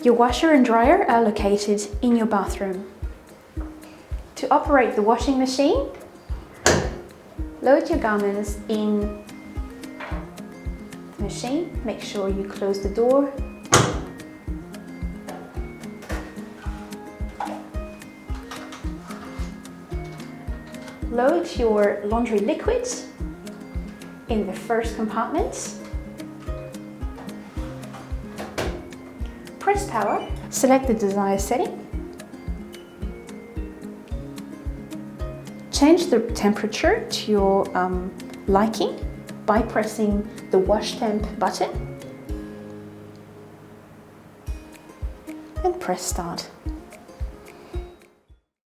Your washer and dryer are located in your bathroom. To operate the washing machine, load your garments in the machine. Make sure you close the door. Load your laundry liquids in the first compartment. Press power. Select the desired setting. Change the temperature to your liking by pressing the wash temp button and press start.